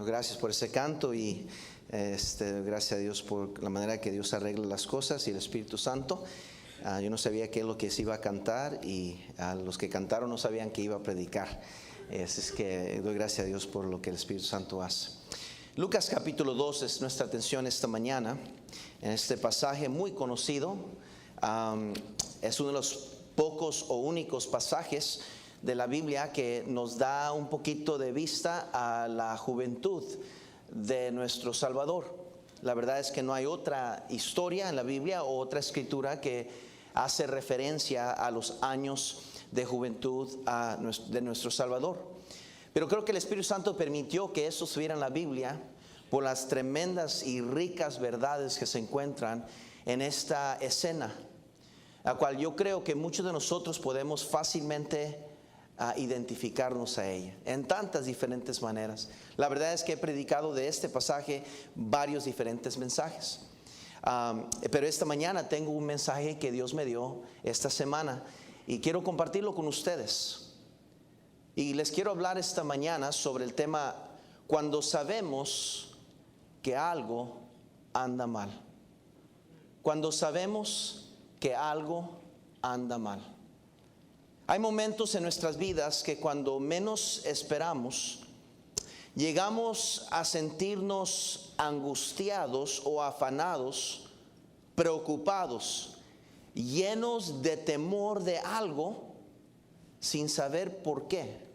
gracias por ese canto y gracias a Dios por la manera que Dios arregla las cosas y el Espíritu Santo. Yo no sabía qué es lo que se iba a cantar y a los que cantaron no sabían que iba a predicar. Así es que doy gracias a Dios por lo que el Espíritu Santo hace. Lucas capítulo 2 es nuestra atención esta mañana en este pasaje muy conocido. Es uno de los pocos o únicos pasajes de la Biblia que nos da un poquito de vista a la juventud de nuestro Salvador. La verdad es que no hay otra historia en la Biblia o otra escritura que hace referencia a los años de juventud de nuestro Salvador. Pero creo que el Espíritu Santo permitió que eso estuviera en la Biblia por las tremendas y ricas verdades que se encuentran en esta escena, la cual yo creo que muchos de nosotros podemos fácilmente identificarnos a ella en tantas diferentes maneras. La verdad es que he predicado de este pasaje varios diferentes mensajes, pero esta mañana tengo un mensaje que Dios me dio esta semana y quiero compartirlo con ustedes. Y les quiero hablar esta mañana sobre el tema cuando sabemos que algo anda mal. Cuando sabemos que algo anda mal. Hay momentos en nuestras vidas que cuando menos esperamos, llegamos a sentirnos angustiados o afanados, preocupados, llenos de temor de algo, sin saber por qué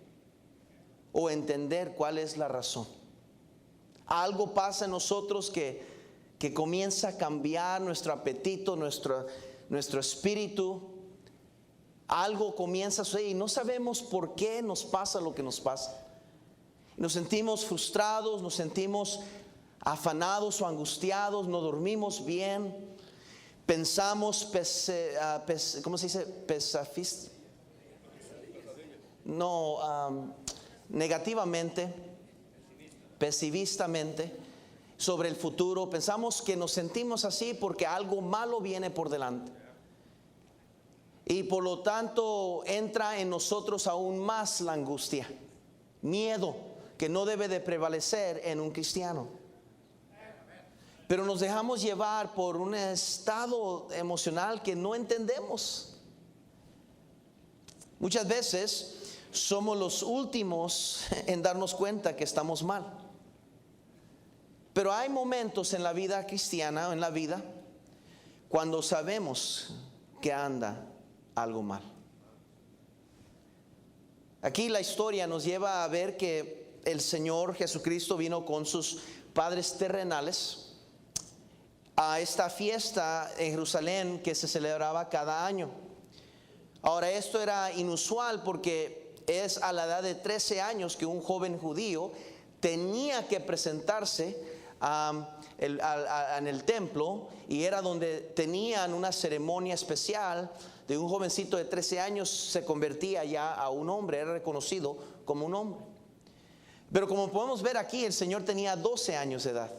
o entender cuál es la razón. Algo pasa en nosotros que comienza a cambiar nuestro apetito, nuestro espíritu. Algo comienza a suceder y no sabemos por qué nos pasa lo que nos pasa. Nos sentimos frustrados, nos sentimos afanados o angustiados, no dormimos bien, pensamos, ¿cómo se dice? Negativamente, pesimistamente sobre el futuro. Pensamos que nos sentimos así porque algo malo viene por delante. Y por lo tanto entra en nosotros aún más la angustia, miedo que no debe de prevalecer en un cristiano. Pero nos dejamos llevar por un estado emocional que no entendemos. Muchas veces somos los últimos en darnos cuenta que estamos mal. Pero hay momentos en la vida cristiana o en la vida cuando sabemos que anda algo mal. Aquí la historia nos lleva a ver que el Señor Jesucristo vino con sus padres terrenales a esta fiesta en Jerusalén que se celebraba cada año. Ahora esto era inusual porque es a la edad de 13 años que un joven judío tenía que presentarse en el templo, y era donde tenían una ceremonia especial. De un jovencito de 13 años se convertía ya a un hombre, era reconocido como un hombre. Pero como podemos ver aquí, el Señor tenía 12 años de edad.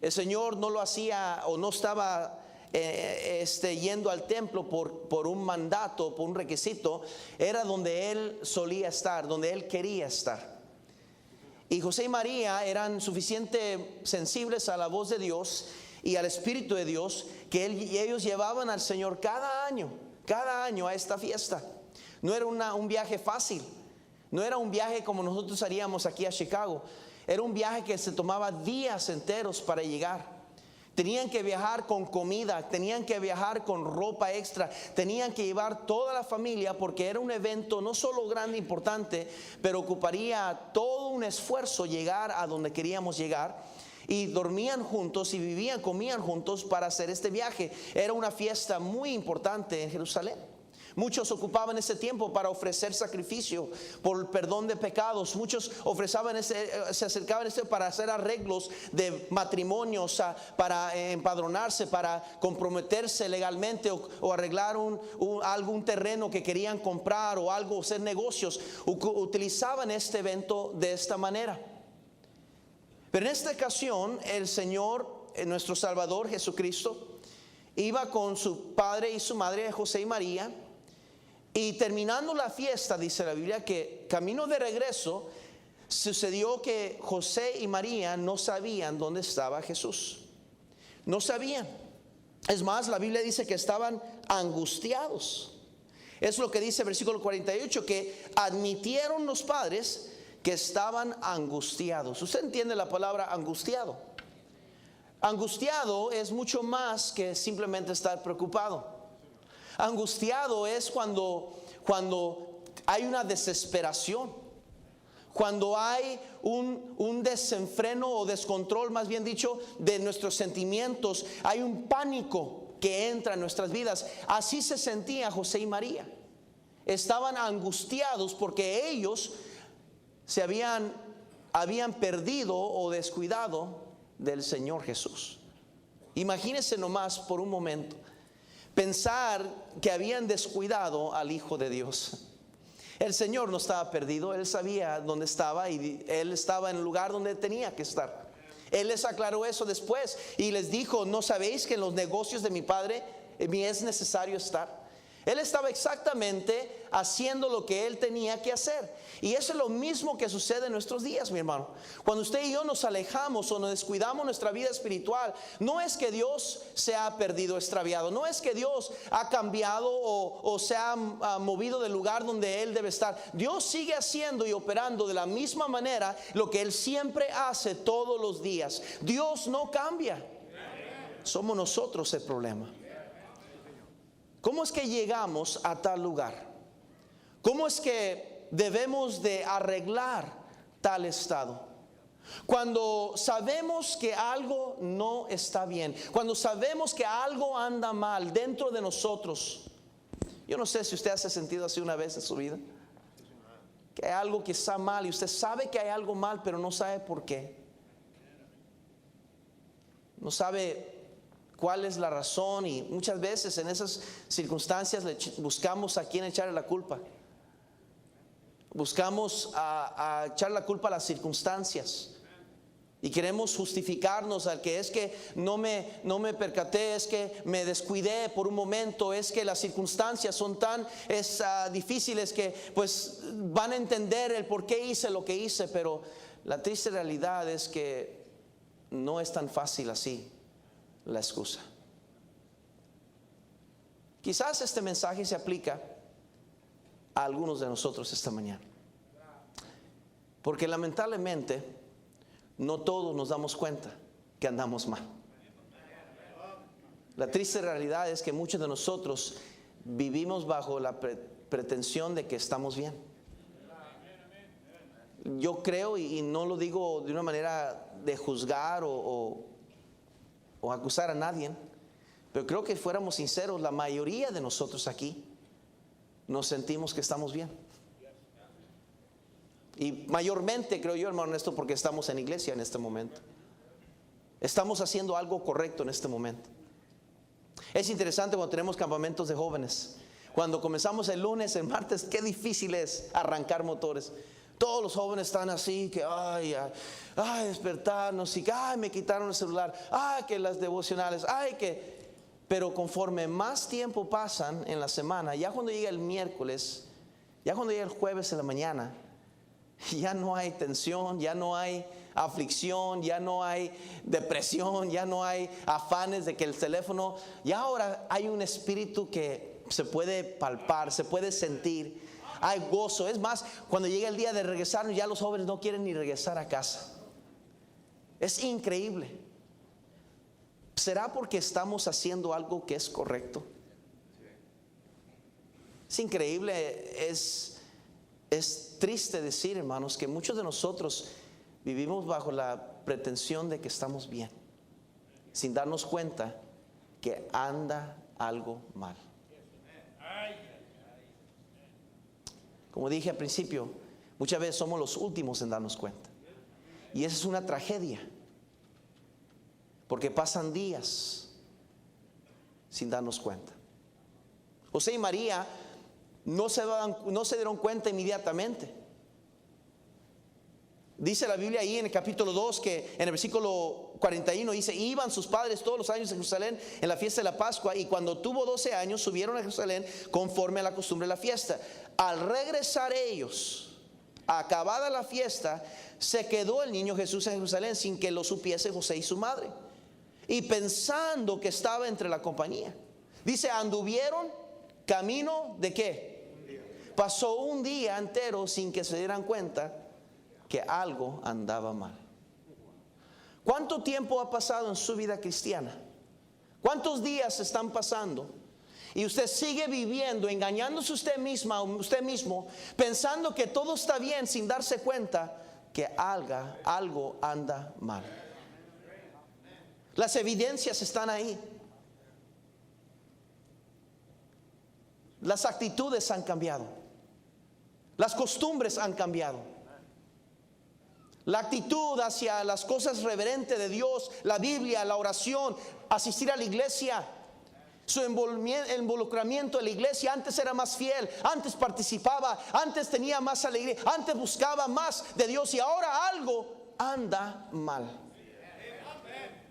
El Señor no lo hacía o no estaba yendo al templo por un mandato, por un requisito. Era donde Él solía estar, donde Él quería estar. Y José y María eran suficientemente sensibles a la voz de Dios y al Espíritu de Dios que ellos llevaban al Señor cada año a esta fiesta. No era un viaje fácil, no era un viaje como nosotros haríamos aquí a Chicago. Era un viaje que se tomaba días enteros para llegar. Tenían que viajar con comida, tenían que viajar con ropa extra, tenían que llevar toda la familia porque era un evento no solo grande e importante, pero ocuparía todo un esfuerzo llegar a donde queríamos llegar. Y dormían juntos y comían juntos para hacer este viaje. Era una fiesta muy importante en Jerusalén. Muchos ocupaban ese tiempo para ofrecer sacrificio por perdón de pecados. Muchos se acercaban para hacer arreglos de matrimonios, para empadronarse, para comprometerse legalmente o arreglar algún terreno que querían comprar o algo, hacer negocios. Utilizaban este evento de esta manera. Pero en esta ocasión el Señor, nuestro Salvador Jesucristo, iba con su padre y su madre, José y María. Y terminando la fiesta, dice la Biblia, que camino de regreso sucedió que José y María no sabían dónde estaba Jesús. No sabían. Es más, la Biblia dice que estaban angustiados. Es lo que dice el versículo 48, que admitieron los padres que estaban angustiados. ¿Usted entiende la palabra angustiado? Angustiado es mucho más que simplemente estar preocupado. Angustiado es cuando hay una desesperación, cuando hay un desenfreno o descontrol, más bien dicho, de nuestros sentimientos. Hay un pánico que entra en nuestras vidas. Así se sentía José y María. Estaban angustiados porque ellos se habían perdido o descuidado del Señor Jesús. Imagínense nomás por un momento pensar que habían descuidado al Hijo de Dios. El Señor no estaba perdido, Él sabía dónde estaba y Él estaba en el lugar donde tenía que estar. Él les aclaró eso después y les dijo: ¿no sabéis que en los negocios de mi Padre me es necesario estar? Él estaba exactamente haciendo lo que Él tenía que hacer. Y eso es lo mismo que sucede en nuestros días, mi hermano. Cuando usted y yo nos alejamos o nos descuidamos nuestra vida espiritual, no es que Dios se ha perdido, extraviado. No es que Dios ha cambiado o se ha movido del lugar donde Él debe estar. Dios sigue haciendo y operando de la misma manera lo que Él siempre hace todos los días. Dios no cambia. Somos nosotros el problema. ¿Cómo es que llegamos a tal lugar? ¿Cómo es que debemos de arreglar tal estado? Cuando sabemos que algo no está bien, cuando sabemos que algo anda mal dentro de nosotros. Yo no sé si usted se ha sentido así una vez en su vida, que hay algo que está mal y usted sabe que hay algo mal, pero no sabe por qué. No sabe cuál es la razón, y muchas veces en esas circunstancias buscamos a quién echarle la culpa. Buscamos a echar la culpa a las circunstancias y queremos justificarnos al que es que no me percaté, es que me descuidé por un momento, es que las circunstancias son tan difíciles que pues van a entender el por qué hice lo que hice. Pero la triste realidad es que no es tan fácil así la excusa. Quizás este mensaje se aplica a algunos de nosotros esta mañana, porque lamentablemente no todos nos damos cuenta que andamos mal. La triste realidad es que muchos de nosotros vivimos bajo la pretensión de que estamos bien. Yo creo, y no lo digo de una manera de juzgar o acusar a nadie, pero creo que fuéramos sinceros, la mayoría de nosotros aquí nos sentimos que estamos bien. Y mayormente, creo yo, hermano Ernesto, porque estamos en iglesia en este momento. Estamos haciendo algo correcto en este momento. Es interesante cuando tenemos campamentos de jóvenes. Cuando comenzamos el lunes, el martes, qué difícil es arrancar motores. Todos los jóvenes están así, que ay, despertarnos, y que me quitaron el celular, que las devocionales, que... Pero conforme más tiempo pasan en la semana, ya cuando llega el miércoles, ya cuando llega el jueves en la mañana, ya no hay tensión, ya no hay aflicción, ya no hay depresión, ya no hay afanes de que el teléfono, ya ahora hay un espíritu que se puede palpar, se puede sentir. Hay gozo. Es más, cuando llega el día de regresar, ya los jóvenes no quieren ni regresar a casa. Es increíble. ¿Será porque estamos haciendo algo que es correcto? Es increíble, es triste decir, hermanos, que muchos de nosotros vivimos bajo la pretensión de que estamos bien, sin darnos cuenta que anda algo mal. Como dije al principio, muchas veces somos los últimos en darnos cuenta. Y esa es una tragedia, porque pasan días sin darnos cuenta. José y María no se dieron cuenta inmediatamente. Dice la Biblia ahí en el capítulo 2, que en el versículo 41 dice: iban sus padres todos los años a Jerusalén en la fiesta de la Pascua, y cuando tuvo 12 años subieron a Jerusalén conforme a la costumbre de la fiesta. Al regresar ellos acabada la fiesta, se quedó el niño Jesús en Jerusalén sin que lo supiese José y su madre. Y pensando que estaba entre la compañía. Dice, anduvieron camino de ¿qué? Pasó un día entero sin que se dieran cuenta que algo andaba mal. ¿Cuánto tiempo ha pasado en su vida cristiana? ¿Cuántos días están pasando? Y usted sigue viviendo, engañándose usted misma, usted mismo, pensando que todo está bien sin darse cuenta que algo anda mal. Las evidencias están ahí. Las actitudes han cambiado. Las costumbres han cambiado. La actitud hacia las cosas reverentes de Dios, la Biblia, la oración, asistir a la iglesia, su involucramiento en la iglesia. Antes era más fiel, antes participaba, antes tenía más alegría, antes buscaba más de Dios, y ahora algo anda mal.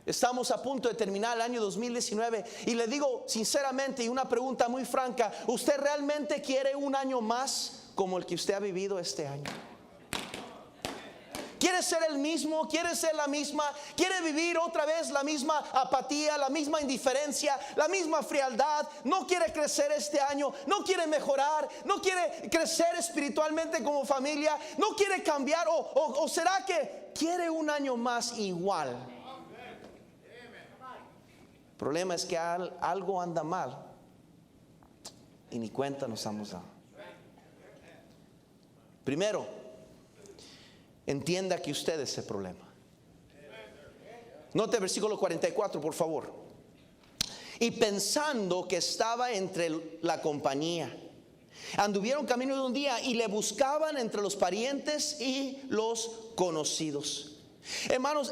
Estamos a punto de terminar el año 2019 y le digo sinceramente, y una pregunta muy franca: ¿usted realmente quiere un año más como el que usted ha vivido este año? ¿Quiere ser el mismo? ¿Quiere ser la misma? ¿Quiere vivir otra vez la misma apatía, la misma indiferencia, la misma frialdad? ¿No quiere crecer este año? ¿No quiere mejorar? ¿No quiere crecer espiritualmente como familia? ¿No quiere cambiar? ¿O será que quiere un año más igual? El problema es que algo anda mal y ni cuenta nos damos dado. Primero, entienda que usted es el problema. Note el versículo 44, por favor. Y pensando que estaba entre la compañía, anduvieron camino de un día y le buscaban entre los parientes y los conocidos. Hermanos,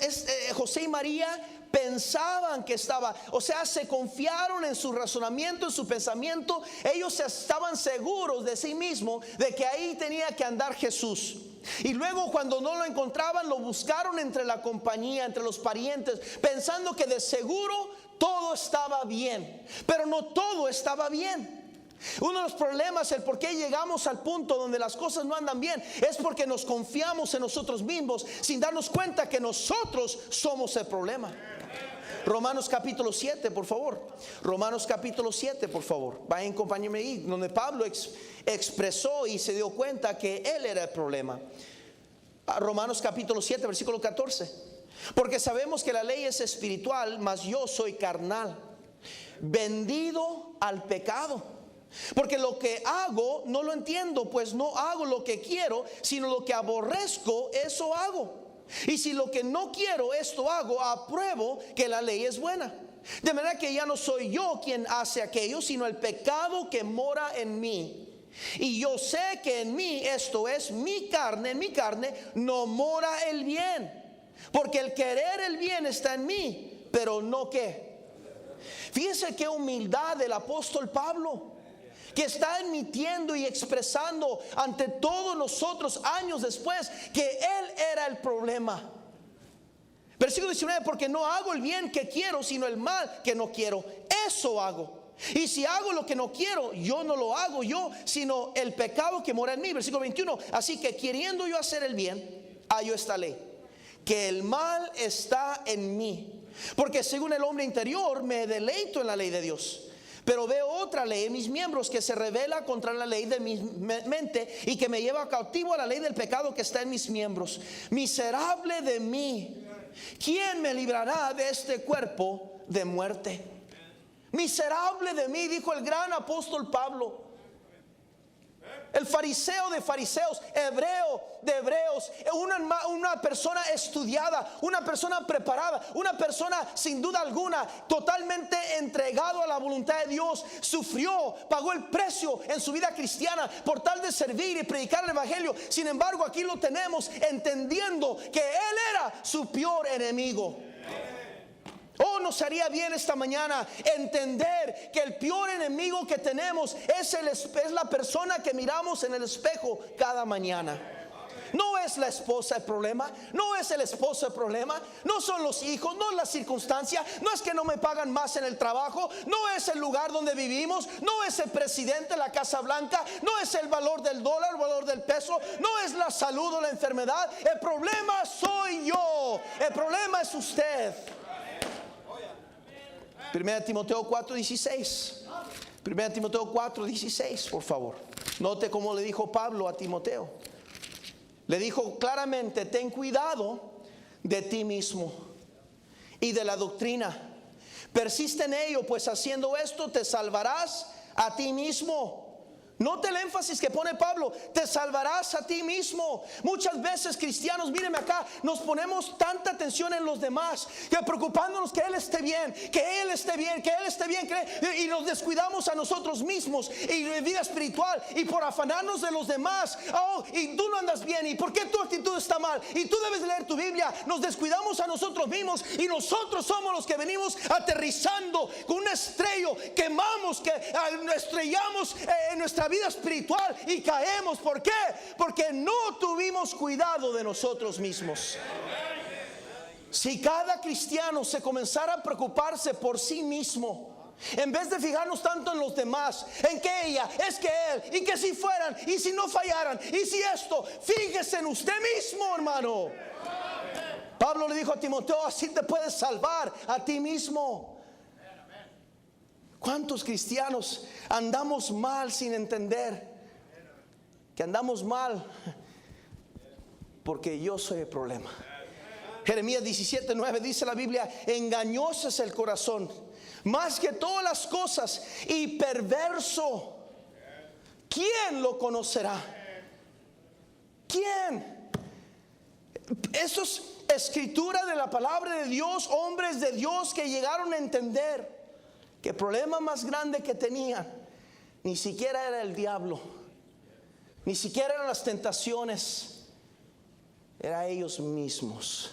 José y María pensaban que estaba, o sea, se confiaron en su razonamiento, en su pensamiento. Ellos estaban seguros de sí mismos de que ahí tenía que andar Jesús. Y luego, cuando no lo encontraban, lo buscaron entre la compañía, entre los parientes, pensando que de seguro todo estaba bien. Pero no todo estaba bien. Uno de los problemas, el por qué llegamos al punto donde las cosas no andan bien, es porque nos confiamos en nosotros mismos sin darnos cuenta que nosotros somos el problema. Romanos capítulo 7, por favor. Romanos capítulo 7, por favor. Vayan, acompáñenme ahí, donde Pablo expresó y se dio cuenta que él era el problema. Romanos capítulo 7, versículo 14. Porque sabemos que la ley es espiritual, mas yo soy carnal, vendido al pecado. Porque lo que hago no lo entiendo, pues no hago lo que quiero, sino lo que aborrezco, eso hago. Y si lo que no quiero, esto hago, apruebo que la ley es buena. De manera que ya no soy yo quien hace aquello, sino el pecado que mora en mí. Y yo sé que en mí, esto es mi carne, en mi carne no mora el bien. Porque el querer el bien está en mí, pero no ¿qué? Fíjese qué humildad del apóstol Pablo, que está admitiendo y expresando ante todos nosotros años después que él era el problema. Versículo 19, porque no hago el bien que quiero, sino el mal que no quiero, eso hago. Y si hago lo que no quiero, yo no lo hago yo, sino el pecado que mora en mí. Versículo 21, así que queriendo yo hacer el bien, hallo esta ley, que el mal está en mí. Porque según el hombre interior me deleito en la ley de Dios, pero veo otra ley en mis miembros que se revela contra la ley de mi mente y que me lleva cautivo a la ley del pecado que está en mis miembros. Miserable de mí, ¿quién me librará de este cuerpo de muerte? Miserable de mí, dijo el gran apóstol Pablo. El fariseo de fariseos, hebreo de hebreos, una persona estudiada, una persona preparada, una persona sin duda alguna totalmente entregado a la voluntad de Dios. Sufrió, pagó el precio en su vida cristiana por tal de servir y predicar el evangelio. Sin embargo, aquí lo tenemos entendiendo que él era su peor enemigo. Oh, nos haría bien esta mañana entender que el peor enemigo que tenemos es la persona que miramos en el espejo cada mañana. No es la esposa el problema, no es el esposo el problema, no son los hijos, no es la circunstancia, no es que no me pagan más en el trabajo, no es el lugar donde vivimos, no es el presidente de la Casa Blanca, no es el valor del dólar, el valor del peso, no es la salud o la enfermedad. El problema soy yo, el problema es usted. 1 Timoteo 4:16. 1 Timoteo 4:16, por favor. Note cómo le dijo Pablo a Timoteo. Le dijo claramente: ten cuidado de ti mismo y de la doctrina. Persiste en ello, pues haciendo esto te salvarás a ti mismo. Note el énfasis que pone Pablo: te salvarás a ti mismo. Muchas veces, cristianos, mírenme acá, nos ponemos tanta atención en los demás, que preocupándonos que él esté bien, que él esté bien, que él esté bien, y nos descuidamos a nosotros mismos y de vida espiritual, y por afanarnos de los demás. Oh, y tú no andas bien, y por qué tu actitud está mal, y tú debes leer tu Biblia. Nos descuidamos a nosotros mismos, y nosotros somos los que venimos aterrizando con un estrello, quemamos, que estrellamos en nuestra vida espiritual y caemos. ¿Por qué? Porque no tuvimos cuidado de nosotros mismos. Si cada cristiano se comenzara a preocuparse por sí mismo, en vez de fijarnos tanto en los demás, en que ella, es que él, y que si fueran, y si no fallaran, y si esto, fíjese en usted mismo, hermano. Pablo le dijo a Timoteo: así te puedes salvar a ti mismo. ¿Cuántos cristianos andamos mal sin entender que andamos mal porque yo soy el problema? Jeremías 17:9 dice la Biblia: engañoso es el corazón más que todas las cosas y perverso. ¿Quién lo conocerá? ¿Quién? Eso es escritura de la palabra de Dios, hombres de Dios que llegaron a entender que el problema más grande que tenían ni siquiera era el diablo, ni siquiera eran las tentaciones, era ellos mismos.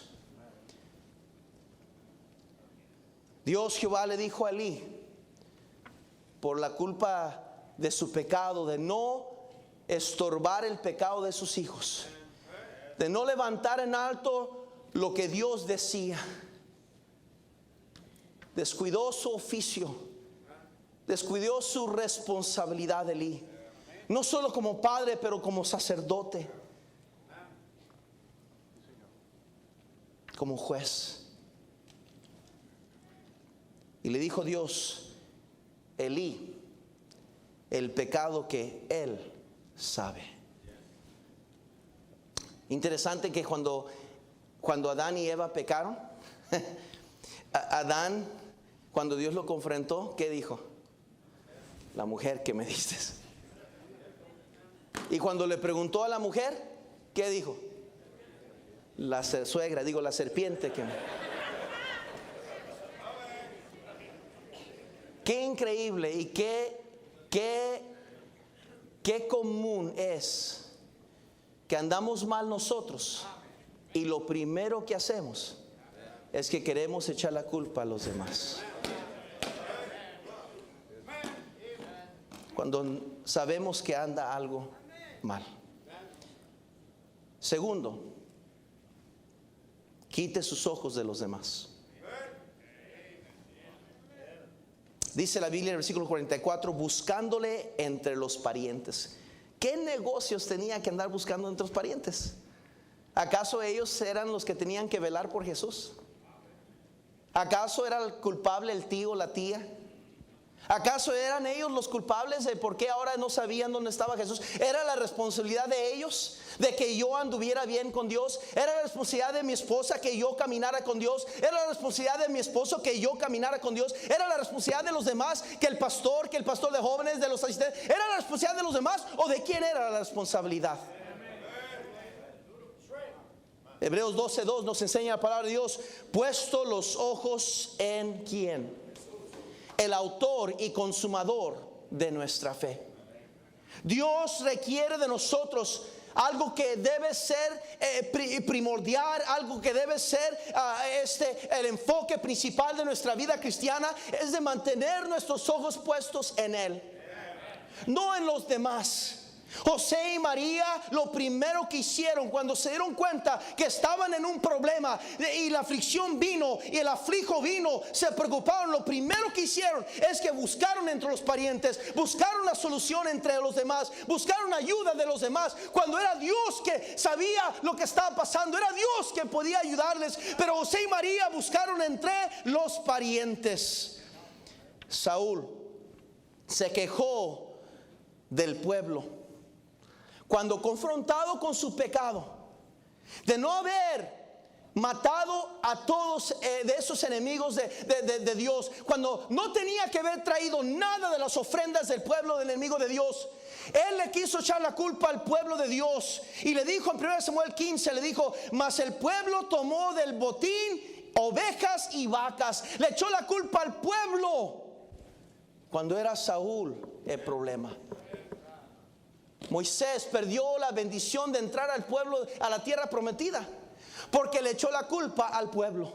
Dios Jehová le dijo a Elí, por la culpa de su pecado, de no estorbar el pecado de sus hijos, de no levantar en alto lo que Dios decía, descuidó su oficio, descuidó su responsabilidad de Elí, no solo como padre, pero como sacerdote, como juez. Y le dijo Dios: Elí, el pecado que él sabe. Interesante que cuando Adán y Eva pecaron, Adán, cuando Dios lo confrontó, ¿qué dijo? La mujer que me diste. Y cuando le preguntó a la mujer, ¿qué dijo? La serpiente que me... Qué increíble y qué común es que andamos mal nosotros y lo primero que hacemos es que queremos echar la culpa a los demás, cuando sabemos que anda algo mal. Segundo, quite sus ojos de los demás. Dice la Biblia en el versículo 44, buscándole entre los parientes. ¿Qué negocios tenía que andar buscando entre los parientes? ¿Acaso ellos eran los que tenían que velar por Jesús? ¿Acaso era el culpable el tío, la tía? ¿Acaso eran ellos los culpables de por qué ahora no sabían dónde estaba Jesús? ¿Era la responsabilidad de ellos de que yo anduviera bien con Dios? ¿Era la responsabilidad de mi esposa que yo caminara con Dios? ¿Era la responsabilidad de mi esposo que yo caminara con Dios? ¿Era la responsabilidad de los demás que el pastor de jóvenes, de los asistentes? ¿Era la responsabilidad de los demás o de quién era la responsabilidad? Hebreos 12:2 nos enseña la palabra de Dios: puesto los ojos en ¿quién? El autor y consumador de nuestra fe. Dios requiere de nosotros algo que debe ser primordial, algo que debe ser el enfoque principal de nuestra vida cristiana, es de mantener nuestros ojos puestos en Él, no en los demás. José y María lo primero que hicieron cuando se dieron cuenta que estaban en un problema y la aflicción vino y el aflijo vino, se preocuparon. Lo primero que hicieron es que buscaron entre los parientes, buscaron la solución entre los demás, buscaron ayuda de los demás, cuando era Dios que sabía lo que estaba pasando, era Dios que podía ayudarles. Pero José y María buscaron entre los parientes. Saúl se quejó del pueblo cuando confrontado con su pecado de no haber matado a todos de esos enemigos de Dios, cuando no tenía que haber traído nada de las ofrendas del pueblo del enemigo de Dios. Él le quiso echar la culpa al pueblo de Dios y le dijo en 1 Samuel 15, le dijo: mas el pueblo tomó del botín ovejas y vacas. Le echó la culpa al pueblo cuando era Saúl el problema. Moisés perdió la bendición de entrar al pueblo, a la tierra prometida, porque le echó la culpa al pueblo.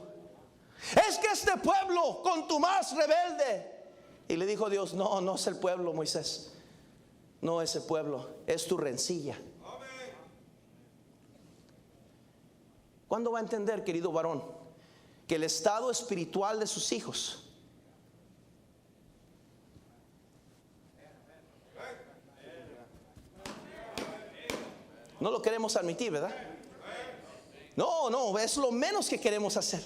Es que este pueblo contumaz, rebelde. Y le dijo Dios: no, no es el pueblo, Moisés. No es el pueblo, es tu rencilla. ¿Cuándo va a entender, querido varón, que el estado espiritual de sus hijos no lo queremos admitir, ¿verdad? No, es lo menos que queremos hacer.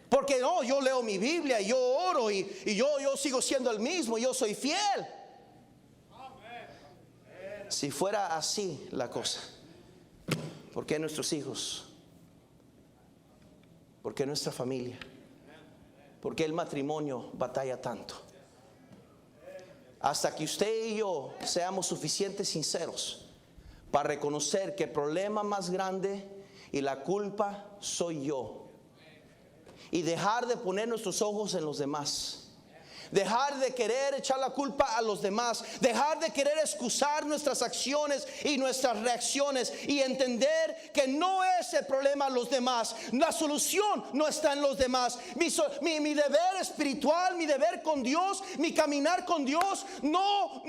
Porque no, yo leo mi Biblia, yo oro y yo sigo siendo el mismo, yo soy fiel. Si fuera así la cosa, ¿por qué nuestros hijos? ¿Por qué nuestra familia? ¿Por qué el matrimonio batalla tanto? Hasta que usted y yo seamos suficientes sinceros para reconocer que el problema más grande y la culpa soy yo, y dejar de poner nuestros ojos en los demás, dejar de querer echar la culpa a los demás, dejar de querer excusar nuestras acciones y nuestras reacciones, y entender que no es el problema los demás, la solución no está en los demás. Mi deber espiritual, mi deber con Dios, mi caminar con Dios no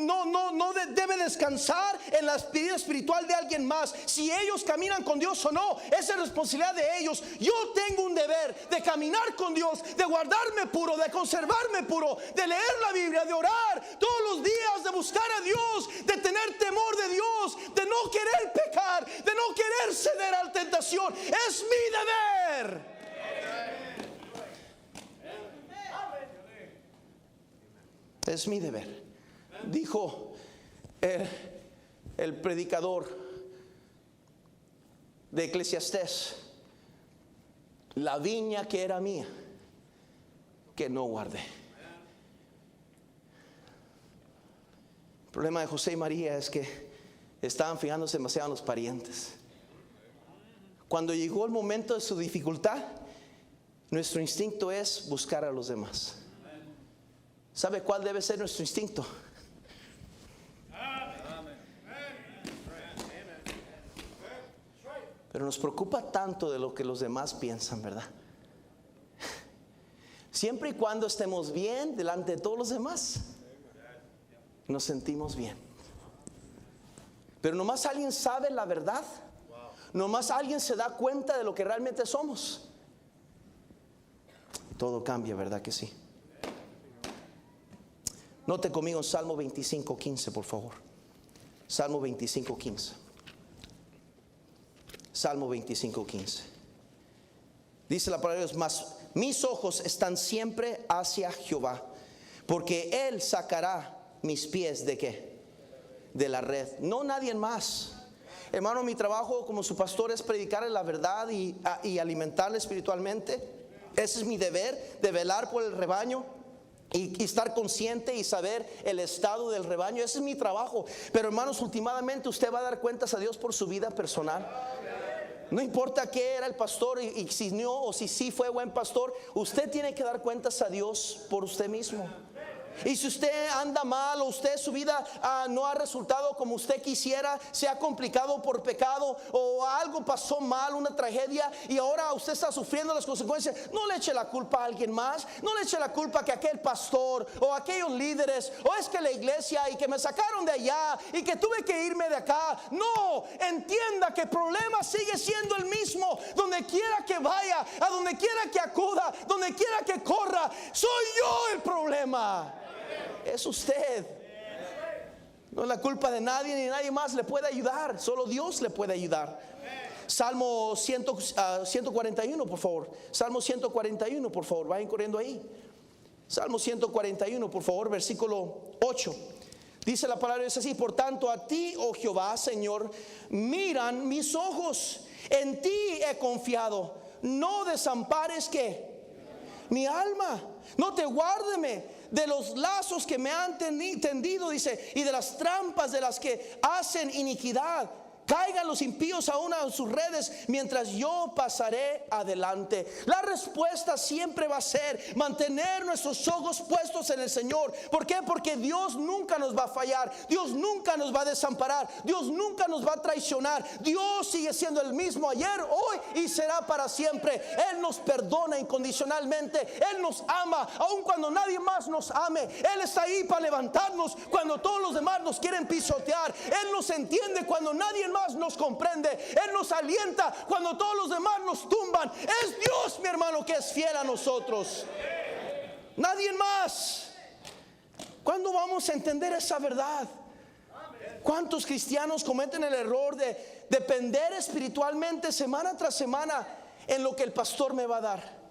debe descansar en la vida espiritual de alguien más. Si ellos caminan con Dios o no, esa es responsabilidad de ellos. Yo tengo un deber de caminar con Dios, de guardarme puro, de conservarme puro, de leer la Biblia, de orar todos los días, de buscar a Dios, de tener temor de Dios, de no querer pecar, de no querer ceder a la tentación. Es mi deber. Es mi deber. Dijo el predicador de Eclesiastés: la viña que era mía, que no guardé. El problema de José y María es que estaban fijándose demasiado en los parientes. Cuando llegó el momento de su dificultad, nuestro instinto es buscar a los demás. ¿Sabe cuál debe ser nuestro instinto? Pero nos preocupa tanto de lo que los demás piensan, ¿verdad? Siempre y cuando estemos bien delante de todos los demás, nos sentimos bien. Pero nomás alguien sabe la verdad, nomás alguien se da cuenta de lo que realmente somos, todo cambia, ¿verdad que sí? Note conmigo en Salmo 25:15, por favor. Salmo 25:15. Salmo 25:15. Dice la palabra de Dios: mas mis ojos están siempre hacia Jehová, porque Él sacará mis pies ¿de qué? De la red. No nadie más. Hermano, mi trabajo como su pastor es predicarle la verdad y alimentarle espiritualmente. Ese es mi deber, de velar por el rebaño y estar consciente y saber el estado del rebaño. Ese es mi trabajo. Pero hermanos, últimamente usted va a dar cuentas a Dios por su vida personal. No importa qué era el pastor y si no o si sí fue buen pastor, usted tiene que dar cuentas a Dios por usted mismo. Y si usted anda mal o usted su vida no ha resultado como usted quisiera, se ha complicado por pecado o algo pasó mal, una tragedia, y ahora usted está sufriendo las consecuencias, no le eche la culpa a alguien más, no le eche la culpa que aquel pastor o aquellos líderes, o es que la iglesia y que me sacaron de allá y que tuve que irme de acá. No, entienda que el problema sigue siendo el mismo. Donde quiera que vaya, a donde quiera que acuda, donde quiera que corra, soy yo el problema. Es usted. No es la culpa de nadie, ni nadie más le puede ayudar. Solo Dios le puede ayudar. Salmo 141, por favor. Salmo 141, por favor. Vayan corriendo ahí. Salmo 141, por favor, versículo 8. Dice la palabra, es así: por tanto a ti, oh Jehová, Señor, miran mis ojos. En ti he confiado. No desampares que mi alma. No te guárdeme de los lazos que me han tendido, dice, y de las trampas de las que hacen iniquidad. Caigan los impíos aún en sus redes, mientras yo pasaré adelante. La respuesta siempre va a ser mantener nuestros ojos puestos en el Señor. ¿Por qué? Porque Dios nunca nos va a fallar. Dios nunca nos va a desamparar. Dios nunca nos va a traicionar. Dios sigue siendo el mismo ayer, hoy y será para siempre. Él nos perdona incondicionalmente. Él nos ama aun cuando nadie más nos ame. Él está ahí para levantarnos cuando todos los demás nos quieren pisotear. Él nos entiende cuando nadie más nos comprende. Él nos alienta cuando todos los demás nos tumban. Es Dios, mi hermano, que es fiel a nosotros. Nadie más. ¿Cuándo vamos a entender esa verdad? ¿Cuántos cristianos cometen el error de depender espiritualmente semana tras semana en lo que el pastor me va a dar?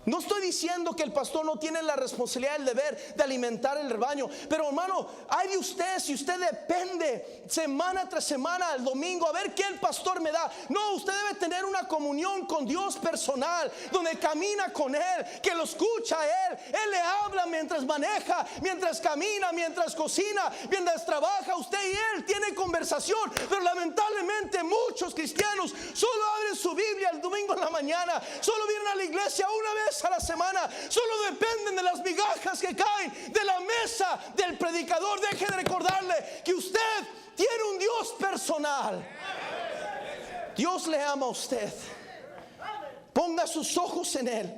No estoy diciendo que el pastor no tiene la responsabilidad, el deber de alimentar el rebaño, pero hermano, hay de usted si usted depende semana tras semana, el domingo, a ver qué el pastor me da. No, usted debe tener una comunión con Dios personal, donde camina con Él, que lo escucha a Él. Él le habla mientras maneja, mientras camina, mientras cocina, mientras trabaja. Usted y Él tienen conversación, pero lamentablemente muchos cristianos solo abren su Biblia el domingo en la mañana, solo vienen a la iglesia una vez a la semana, solo dependen de las migajas que caen de la mesa del predicador. Deje de recordarle que usted tiene un Dios personal. Dios le ama a usted. Ponga sus ojos en Él.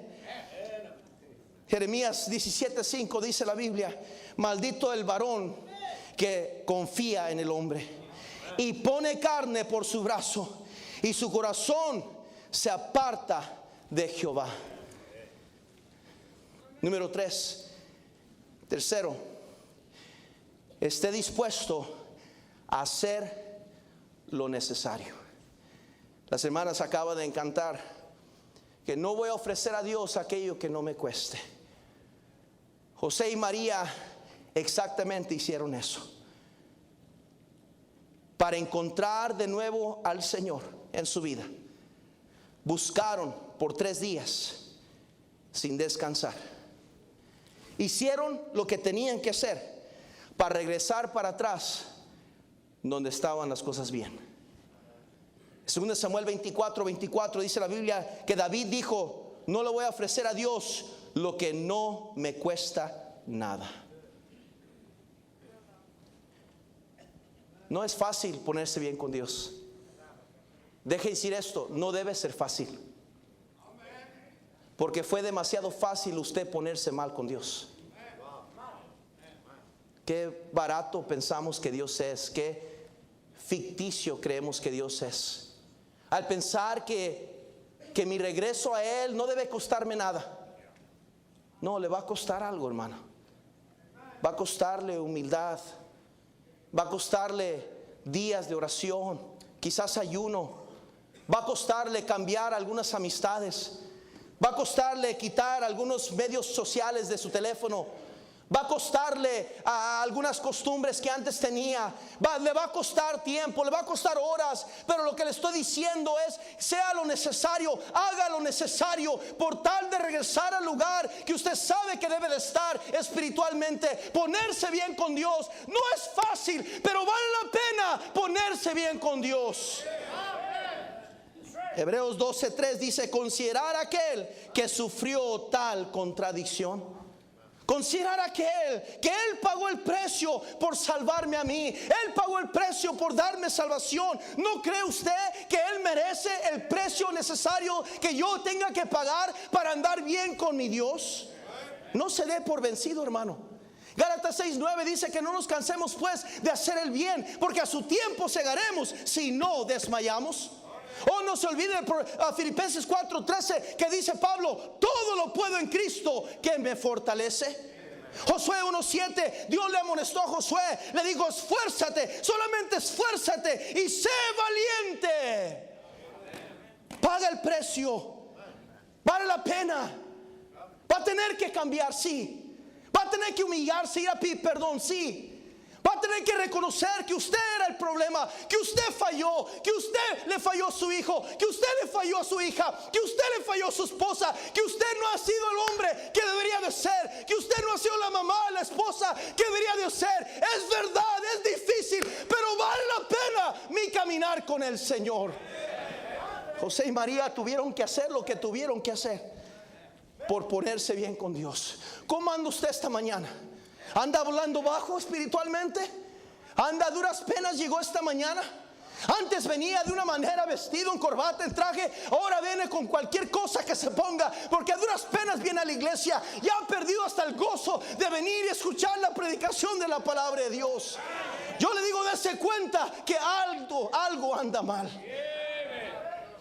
Jeremías 17:5 dice la Biblia: maldito el varón que confía en el hombre y pone carne por su brazo, y su corazón se aparta de Jehová. Número 3, tercero, esté dispuesto a hacer lo necesario. Las hermanas acaban de cantar que no voy a ofrecer a Dios aquello que no me cueste. José y María exactamente hicieron eso, para encontrar de nuevo al Señor en su vida. Buscaron por 3 días sin descansar. Hicieron lo que tenían que hacer para regresar para atrás donde estaban las cosas bien. 2 Samuel 24:24 dice la Biblia que David dijo: no le voy a ofrecer a Dios lo que no me cuesta nada. No es fácil ponerse bien con Dios. Deje decir esto, no debe ser fácil. Porque fue demasiado fácil usted ponerse mal con Dios. Qué barato pensamos que Dios es, qué ficticio creemos que Dios es. Al pensar que mi regreso a Él no debe costarme nada. No, le va a costar algo, hermano. Va a costarle humildad. Va a costarle días de oración, quizás ayuno. Va a costarle cambiar algunas amistades. Va a costarle quitar algunos medios sociales de su teléfono. Va a costarle a algunas costumbres que antes tenía. Le va a costar tiempo, le va a costar horas. Pero lo que le estoy diciendo es: sea lo necesario, haga lo necesario por tal de regresar al lugar que usted sabe que debe de estar espiritualmente. Ponerse bien con Dios no es fácil, pero vale la pena ponerse bien con Dios. Hebreos 12:3 dice: considerar aquel que sufrió tal contradicción. Considerar a que Él pagó el precio por salvarme a mí. Él pagó el precio por darme salvación. ¿No cree usted que Él merece el precio necesario que yo tenga que pagar para andar bien con mi Dios? No se dé por vencido, hermano. Gálatas 6:9 dice que no nos cansemos pues de hacer el bien, porque a su tiempo segaremos si no desmayamos. Oh, no se olvide Filipenses 4:13 que dice Pablo: todo lo puedo en Cristo que me fortalece. Josué 1:7, Dios le amonestó a Josué, le dijo: esfuérzate, solamente esfuérzate y sé valiente. Paga el precio, vale la pena. Va a tener que cambiar, sí. Va a tener que humillarse y a pedir perdón, sí. Va a tener que reconocer que usted era el problema, que usted falló, que usted le falló a su hijo, que usted le falló a su hija, que usted le falló a su esposa, que usted no ha sido el hombre que debería de ser, que usted no ha sido la mamá, la esposa que debería de ser. Es verdad, es difícil, pero vale la pena mi caminar con el Señor. José y María tuvieron que hacer lo que tuvieron que hacer por ponerse bien con Dios. ¿Cómo anda usted esta mañana? ¿Anda volando bajo espiritualmente? ¿Anda a duras penas? Llegó esta mañana. Antes venía de una manera vestido en corbata, en traje. Ahora viene con cualquier cosa que se ponga, porque a duras penas viene a la iglesia. Ya ha perdido hasta el gozo de venir y escuchar la predicación de la palabra de Dios. Yo le digo, dése cuenta que algo anda mal.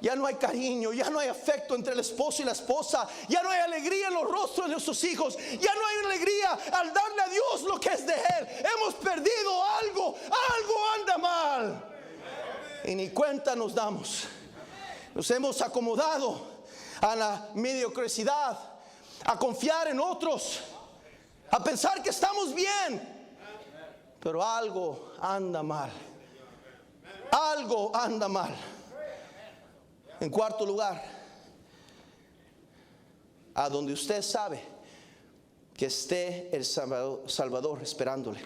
Ya no hay cariño, ya no hay afecto entre el esposo y la esposa. Ya no hay alegría en los rostros de sus hijos. Ya no hay alegría al darle a Dios lo que es de Él. Hemos perdido algo anda mal. Y ni cuenta nos damos. Nos hemos acomodado a la mediocridad, a confiar en otros, a pensar que estamos bien. Pero algo anda mal. Algo anda mal. En cuarto lugar, a donde usted sabe que esté el Salvador esperándole,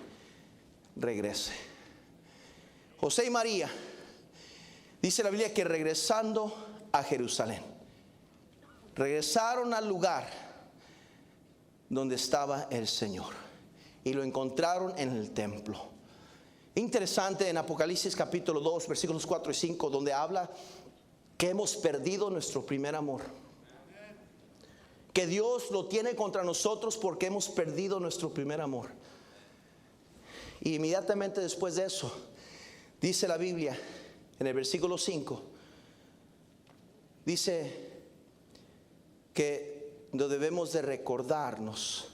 regrese. José y María, dice la Biblia que regresando a Jerusalén, regresaron al lugar donde estaba el Señor y lo encontraron en el templo. Interesante, en Apocalipsis capítulo 2 versículos 4 y 5, donde habla que hemos perdido nuestro primer amor, que Dios lo tiene contra nosotros porque hemos perdido nuestro primer amor. Y inmediatamente después de eso, dice la Biblia en el versículo 5, dice que no debemos de recordarnos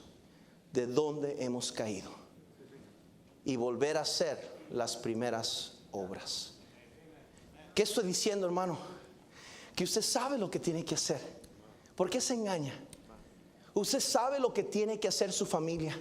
de dónde hemos caído y volver a hacer las primeras obras. ¿Qué estoy diciendo, hermano? Que usted sabe lo que tiene que hacer. ¿Por qué se engaña? Usted sabe lo que tiene que hacer su familia.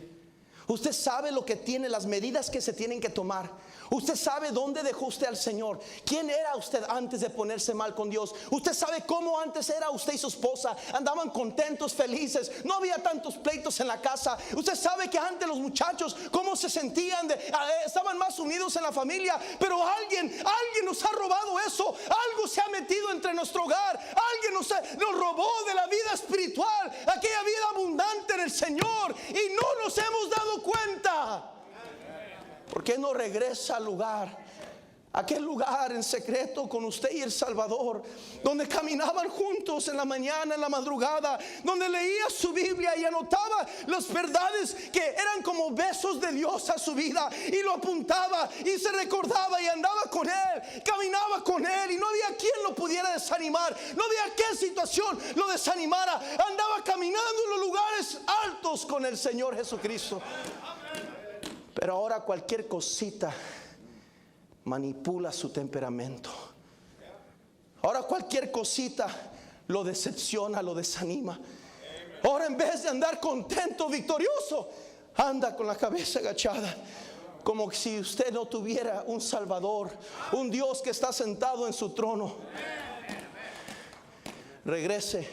Usted sabe lo que tiene, las medidas que se tienen que tomar. Usted sabe dónde dejó usted al Señor. ¿Quién era usted antes de ponerse mal con Dios? Usted sabe cómo antes era usted y su esposa. Andaban contentos, felices. No había tantos pleitos en la casa. Usted sabe que antes los muchachos cómo se sentían, estaban más unidos en la familia. Pero alguien nos ha robado eso. Algo se ha metido entre nuestro hogar. Alguien nos robó de la vida espiritual, aquella vida abundante en el Señor, y no nos hemos dado cuenta. ¿Por qué no regresa al lugar, aquel lugar en secreto con usted y el Salvador, donde caminaban juntos en la mañana, en la madrugada, donde leía su Biblia y anotaba las verdades que eran como besos de Dios a su vida, y lo apuntaba y se recordaba y andaba con Él, caminaba con Él, y no había quien lo pudiera desanimar, no había qué situación lo desanimara? Andaba caminando en los lugares altos con el Señor Jesucristo. Pero ahora cualquier cosita manipula su temperamento. Ahora cualquier cosita lo decepciona, lo desanima. Ahora en vez de andar contento, victorioso, anda con la cabeza agachada, como si usted no tuviera un Salvador, un Dios que está sentado en su trono. Regrese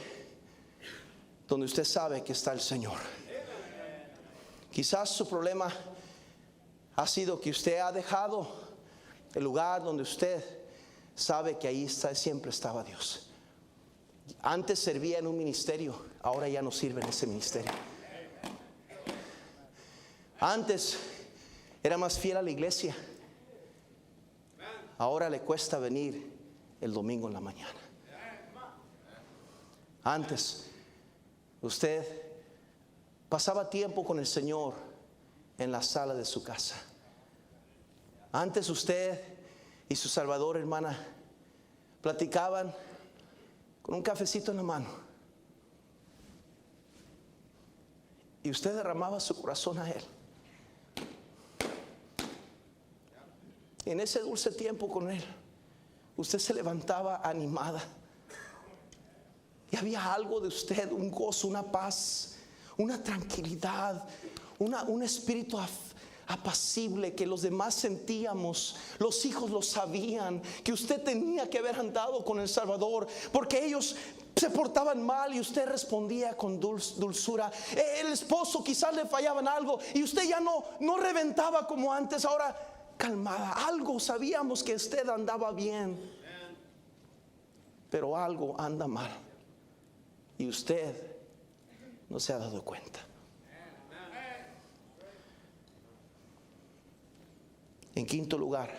donde usted sabe que está el Señor. Quizás su problema ha sido que usted ha dejado el lugar donde usted sabe que ahí siempre estaba Dios. Antes servía en un ministerio, ahora ya no sirve en ese ministerio. Antes era más fiel a la iglesia. Ahora le cuesta venir el domingo en la mañana. Antes usted pasaba tiempo con el Señor en la sala de su casa. Antes usted y su Salvador, hermana, platicaban con un cafecito en la mano. Y usted derramaba su corazón a Él. Y en ese dulce tiempo con Él, usted se levantaba animada. Y había algo de usted, un gozo, una paz, una tranquilidad, un espíritu apacible que los demás sentíamos. Los hijos lo sabían, que usted tenía que haber andado con el Salvador, porque ellos se portaban mal y usted respondía con dulzura. El esposo quizás le fallaban algo y usted ya no reventaba como antes, ahora calmada. Algo sabíamos que usted andaba bien, pero algo anda mal y usted no se ha dado cuenta. En quinto lugar,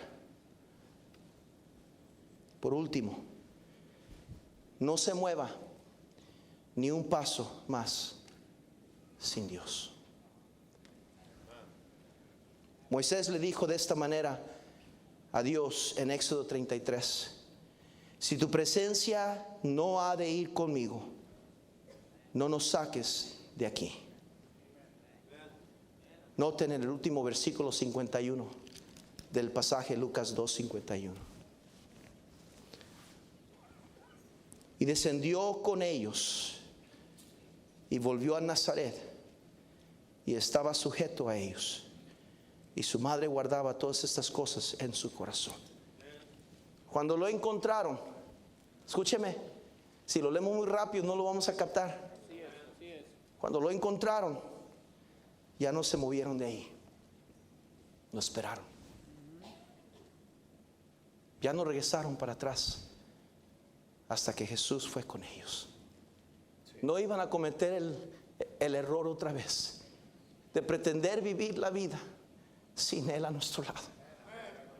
por último, no se mueva ni un paso más sin Dios. Moisés le dijo de esta manera a Dios en Éxodo 33: si tu presencia no ha de ir conmigo, no nos saques de aquí. Noten en el último versículo 51 del pasaje Lucas 2:51. Y descendió con ellos y volvió a Nazaret y estaba sujeto a ellos. Y su madre guardaba todas estas cosas en su corazón. Cuando lo encontraron, escúcheme, si lo leemos muy rápido no lo vamos a captar. Cuando lo encontraron, ya no se movieron de ahí. Lo esperaron. Ya no regresaron para atrás hasta que Jesús fue con ellos. No iban a cometer el error otra vez de pretender vivir la vida sin Él a nuestro lado.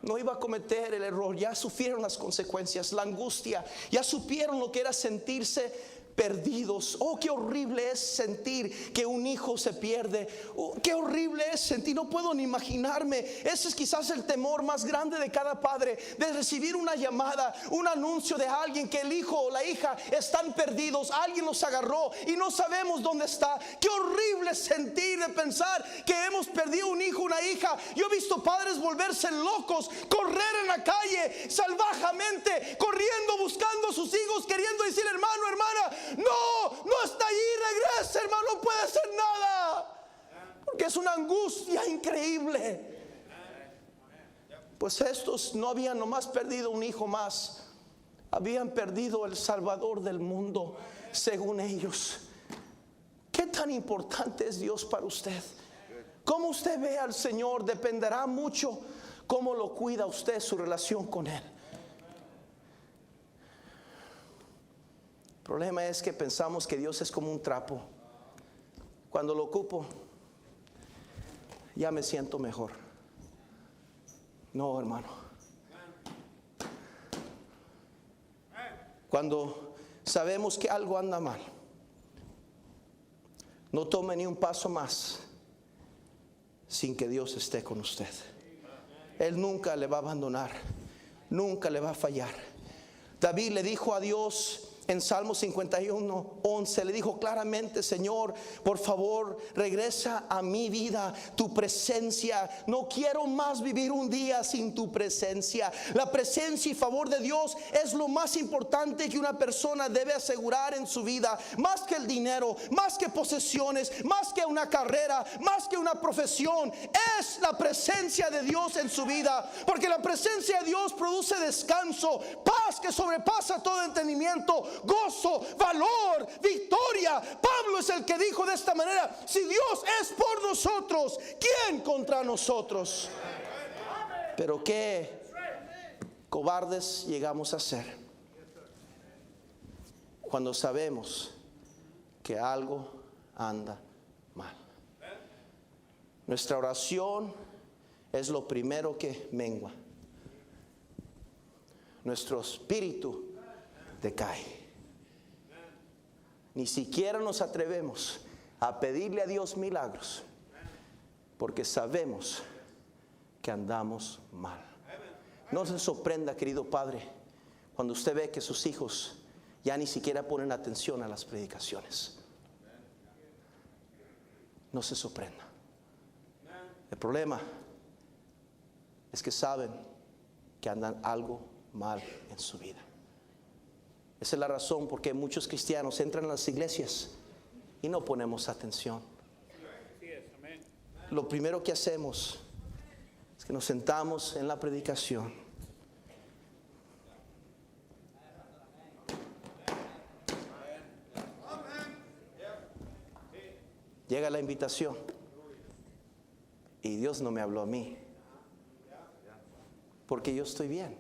No iba a cometer el error. Ya sufrieron las consecuencias, la angustia. Ya supieron lo que era sentirse perdidos. Oh, qué horrible es sentir que un hijo se pierde. Oh, qué horrible es sentir, no puedo ni imaginarme. Ese es quizás el temor más grande de cada padre, de recibir una llamada, un anuncio de alguien que el hijo o la hija están perdidos, alguien los agarró y no sabemos dónde está. Qué horrible sentir de pensar que hemos perdido un hijo, una hija. Yo he visto padres volverse locos, correr en la calle salvajemente, corriendo, buscando a sus hijos, queriendo decir: hermano, hermana, no está allí, regresa, hermano, no puede hacer nada, porque es una angustia increíble. Pues estos no habían nomás perdido un hijo más, habían perdido el Salvador del mundo, según ellos. ¿Qué tan importante es Dios para usted? Cómo usted ve al Señor dependerá mucho cómo lo cuida usted, su relación con Él. El problema es que pensamos que Dios es como un trapo. Cuando lo ocupo, ya me siento mejor. No, hermano. Cuando sabemos que algo anda mal, no tome ni un paso más sin que Dios esté con usted. Él nunca le va a abandonar, nunca le va a fallar. David le dijo a Dios en Salmo 51:11, le dijo claramente: Señor, por favor, regresa a mi vida tu presencia. No quiero más vivir un día sin tu presencia. La presencia y favor de Dios es lo más importante que una persona debe asegurar en su vida. Más que el dinero, más que posesiones, más que una carrera, más que una profesión, es la presencia de Dios en su vida. Porque la presencia de Dios produce descanso, paz que sobrepasa todo entendimiento, gozo, valor, victoria. Pablo es el que dijo de esta manera: si Dios es por nosotros, ¿quién contra nosotros? Pero qué cobardes llegamos a ser cuando sabemos que algo anda mal. nuestra oración es lo primero que mengua. Nuestro espíritu decae. Ni siquiera nos atrevemos a pedirle a Dios milagros, porque sabemos que andamos mal. No se sorprenda, querido Padre, cuando usted ve que sus hijos ya ni siquiera ponen atención a las predicaciones. No se sorprenda. El problema es que saben que andan algo mal en su vida. Esa es la razón por qué muchos cristianos entran a las iglesias y no ponemos atención. Lo primero que hacemos es que nos sentamos en la predicación. Llega la invitación y Dios no me habló a mí, porque yo estoy bien.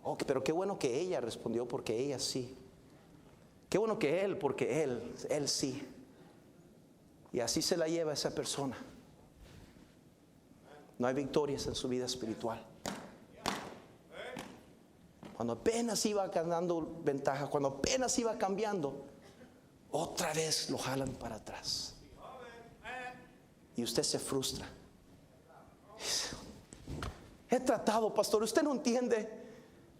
Oh, pero qué bueno que ella respondió, porque ella sí. Qué bueno que él, porque él sí. Y así se la lleva esa persona. No hay victorias en su vida espiritual. Cuando apenas iba ganando ventaja, cuando apenas iba cambiando, otra vez lo jalan para atrás. Y usted se frustra. He tratado, pastor, usted no entiende.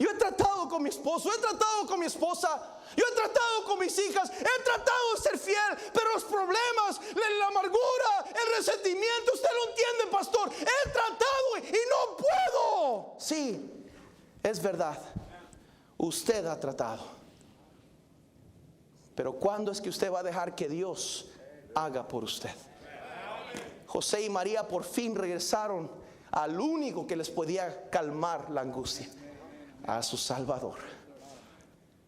Yo he tratado con mi esposo, he tratado con mi esposa, yo he tratado con mis hijas, he tratado de ser fiel, pero los problemas, la amargura, el resentimiento, usted lo entiende, pastor. He tratado y no puedo. Sí, es verdad. Usted ha tratado. Pero ¿cuándo es que usted va a dejar que Dios haga por usted? José y María por fin regresaron al único que les podía calmar la angustia, a su Salvador.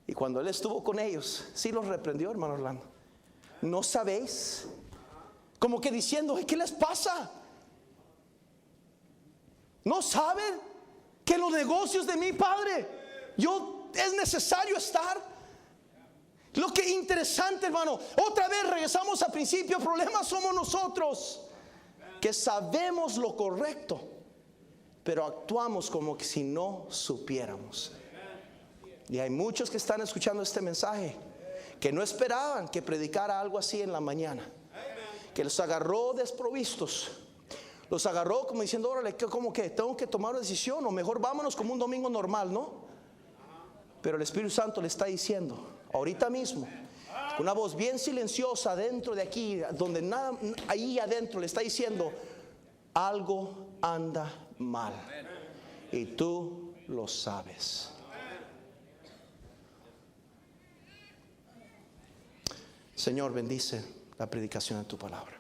Y cuando Él estuvo con ellos, sí los reprendió, hermano Orlando. ¿No sabéis? Como que diciendo, ¿qué les pasa? ¿No saben que en los negocios de mi Padre es necesario estar? Lo que es interesante, hermano, otra vez regresamos al principio. El problema somos nosotros, que sabemos lo correcto, pero actuamos como que si no supiéramos. Y hay muchos que están escuchando este mensaje que no esperaban que predicara algo así en la mañana, que los agarró desprovistos, los agarró como diciendo, órale, como que tengo que tomar una decisión, o mejor vámonos como un domingo normal, ¿no? Pero el Espíritu Santo le está diciendo ahorita mismo, una voz bien silenciosa dentro de aquí, donde nada, ahí adentro le está diciendo, algo anda mal y tú lo sabes. Señor, bendice la predicación de tu palabra.